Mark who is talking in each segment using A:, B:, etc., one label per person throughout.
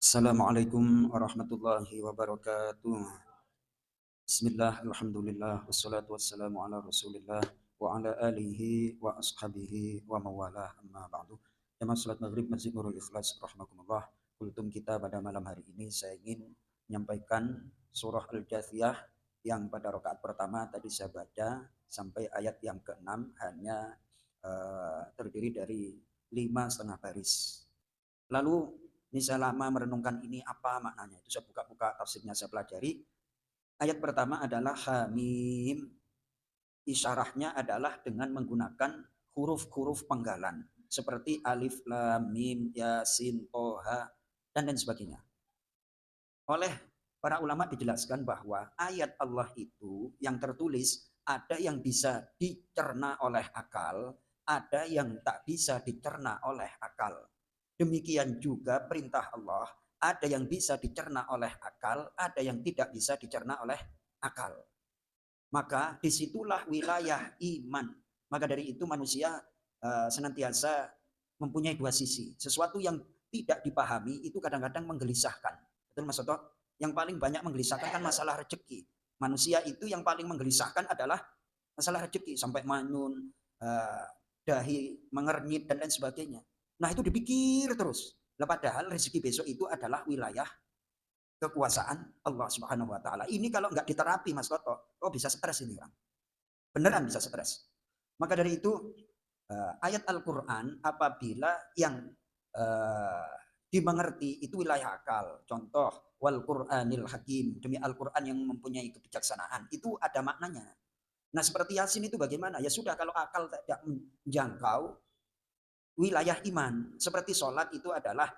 A: Assalamualaikum warahmatullahi wabarakatuh. Bismillah, alhamdulillah, wassalatu wassalamu ala rasulillah wa ala alihi wa ashabihi wa mawalah amma ba'du. Jamaah salat maghrib Masjid Nurul Ikhlas rahimakumullah. Kultum kita pada malam hari ini saya ingin menyampaikan surah Al-Jathiyah yang pada rakaat pertama tadi saya baca sampai ayat yang ke-6 hanya terdiri dari 5,5 baris. Lalu ini saya lama merenungkan ini apa maknanya. Itu saya buka-buka tafsirnya, saya pelajari. Ayat pertama adalah Hamim. Isyarahnya adalah dengan menggunakan huruf-huruf penggalan. Seperti alif, lam, mim, yasin, toha, dan lain sebagainya. Oleh para ulama dijelaskan bahwa ayat Allah itu yang tertulis ada yang bisa dicerna oleh akal, ada yang tak bisa dicerna oleh akal. Demikian juga perintah Allah, ada yang bisa dicerna oleh akal, ada yang tidak bisa dicerna oleh akal. Maka disitulah wilayah iman. Maka dari itu manusia senantiasa mempunyai dua sisi. Sesuatu yang tidak dipahami itu kadang-kadang menggelisahkan. Betul Mas Oto? Yang paling banyak menggelisahkan kan masalah rezeki. Manusia itu yang paling menggelisahkan adalah masalah rezeki. Sampai manyun, dahi mengernyit, dan lain sebagainya. Nah itu dipikir terus. Padahal rezeki besok itu adalah wilayah kekuasaan Allah Subhanahu Wa Taala. Ini kalau nggak diterapi Mas Toto, oh bisa stres ini orang. Beneran bisa stres. Maka dari itu ayat Al-Quran apabila yang dimengerti itu wilayah akal. Contoh wal Quranil Hakim, demi Al-Quran yang mempunyai kebijaksanaan, itu ada maknanya. Nah seperti Yasin itu bagaimana? Ya sudah, kalau akal tidak menjangkau wilayah iman. Seperti sholat itu adalah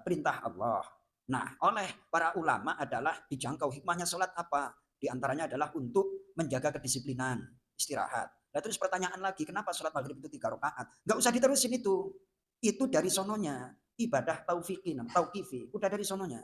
A: perintah Allah. Nah, oleh para ulama adalah dijangkau hikmahnya sholat apa? Di antaranya adalah untuk menjaga kedisiplinan, istirahat. Nah terus pertanyaan lagi, kenapa sholat maghrib itu 3 rakaat? Nggak usah diterusin itu. Itu dari sononya. Ibadah tauqifi, udah dari sononya.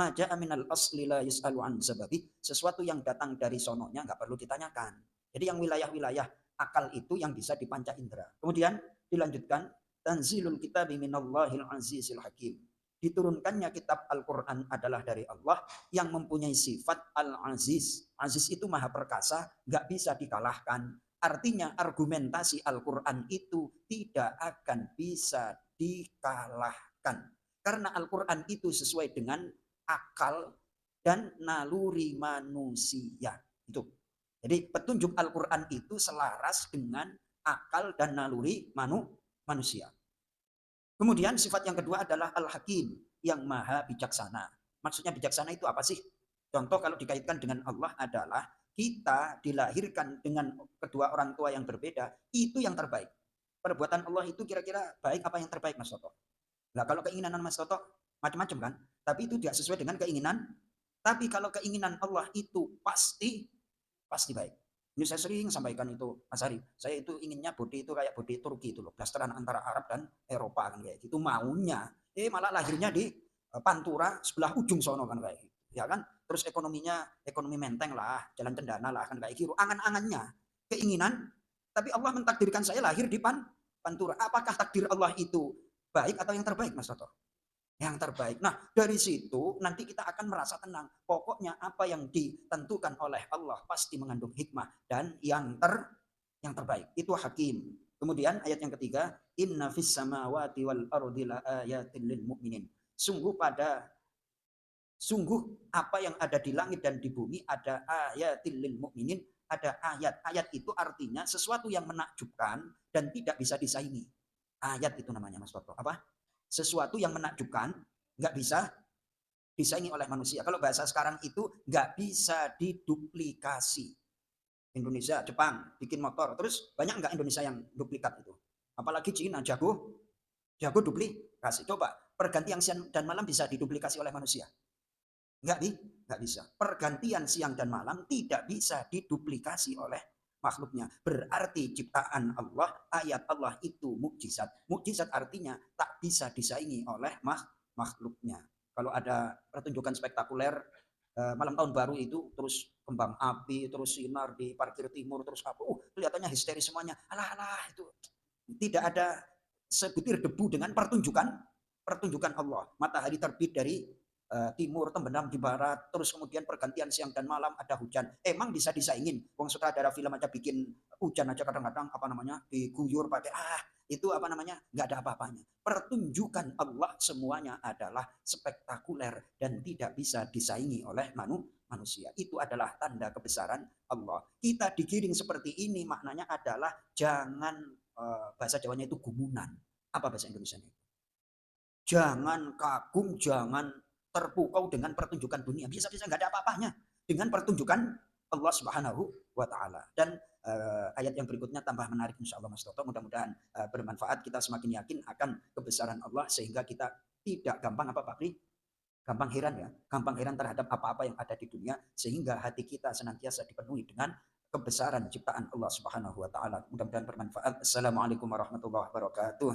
A: Maja aminal asli la yus'alu an sababi. Sesuatu yang datang dari sononya nggak perlu ditanyakan. Jadi yang wilayah-wilayah akal itu yang bisa dipanca indera. Kemudian dilanjutkan, tanzilul kitabi minallahil azizil hakim. Diturunkannya kitab Al-Quran adalah dari Allah yang mempunyai sifat Al-Aziz. Aziz itu maha perkasa, nggak bisa dikalahkan. Artinya argumentasi Al-Quran itu tidak akan bisa dikalahkan. Karena Al-Quran itu sesuai dengan akal dan naluri manusia. Itu. Jadi petunjuk Al-Quran itu selaras dengan akal dan naluri manusia. Kemudian sifat yang kedua adalah Al-Hakim, yang maha bijaksana. Maksudnya bijaksana itu apa sih? Contoh kalau dikaitkan dengan Allah adalah kita dilahirkan dengan kedua orang tua yang berbeda, itu yang terbaik. Perbuatan Allah itu kira-kira baik apa yang terbaik Mas Toto? Nah kalau keinginan Mas Toto macam-macam kan, tapi itu tidak sesuai dengan keinginan. Tapi kalau keinginan Allah itu pasti baik. Ini saya sering sampaikan itu, Mas Ari. Saya itu inginnya bodi itu kayak bodi Turki itu loh, blasteran antara Arab dan Eropa kan kayak gitu. Maunya, malah lahirnya di Pantura sebelah ujung sono kan kayak gitu. Ya kan? Terus ekonominya ekonomi menteng lah, jalan cendana lah kan kayak gitu. Angan-angannya, keinginan, tapi Allah mentakdirkan saya lahir di Pantura. Apakah takdir Allah itu baik atau yang terbaik Mas Toto? Yang terbaik. Nah, dari situ nanti kita akan merasa tenang. Pokoknya apa yang ditentukan oleh Allah pasti mengandung hikmah dan yang terbaik. Itu hakim. Kemudian ayat yang ketiga, inna fis samawati wal ardi laayatin lil mu'minin. Sungguh apa yang ada di langit dan di bumi ada ayatil lil mu'minin, ada ayat. Ayat itu artinya sesuatu yang menakjubkan dan tidak bisa disaingi. Ayat itu namanya Mas Toto. Apa? Sesuatu yang menakjubkan, nggak bisa disaingi oleh manusia. Kalau bahasa sekarang itu nggak bisa diduplikasi. Indonesia, Jepang bikin motor, terus banyak nggak Indonesia yang duplikat itu? Apalagi Cina jago duplikasi. Coba pergantian siang dan malam bisa diduplikasi oleh manusia? Nggak bisa. Pergantian siang dan malam tidak bisa diduplikasi oleh makhluknya. Berarti ciptaan Allah, ayat Allah itu mukjizat. Mukjizat artinya tak bisa disaingi oleh makhluknya. Kalau ada pertunjukan spektakuler malam tahun baru itu, terus kembang api, terus sinar di parkir timur, terus apa, kelihatannya histeris semuanya. Alah, itu tidak ada sebutir debu dengan pertunjukan Allah. Matahari terbit dari timur terbenam di barat, terus kemudian pergantian siang dan malam ada hujan. Emang bisa disaingin? Wong sutradara film aja bikin hujan aja kadang-kadang apa namanya diguyur pakai itu apa namanya nggak ada apa-apanya. Pertunjukan Allah semuanya adalah spektakuler dan tidak bisa disaingi oleh manusia. Itu adalah tanda kebesaran Allah. Kita digiring seperti ini maknanya adalah jangan bahasa Jawanya itu gumunan. Apa bahasa Indonesianya? Jangan kagum, jangan terpukau dengan pertunjukan dunia. Bisa-bisa nggak ada apa-apanya dengan pertunjukan Allah Subhanahu wa taala. Dan ayat yang berikutnya tambah menarik insya Allah Mas Toto. Mudah-mudahan bermanfaat. Kita semakin yakin akan kebesaran Allah sehingga kita tidak gampang apa Pak Pri? Gampang heran ya, gampang heran terhadap apa-apa yang ada di dunia sehingga hati kita senantiasa dipenuhi dengan kebesaran ciptaan Allah Subhanahu wa taala. Mudah-mudahan bermanfaat. Assalamualaikum warahmatullahi wabarakatuh.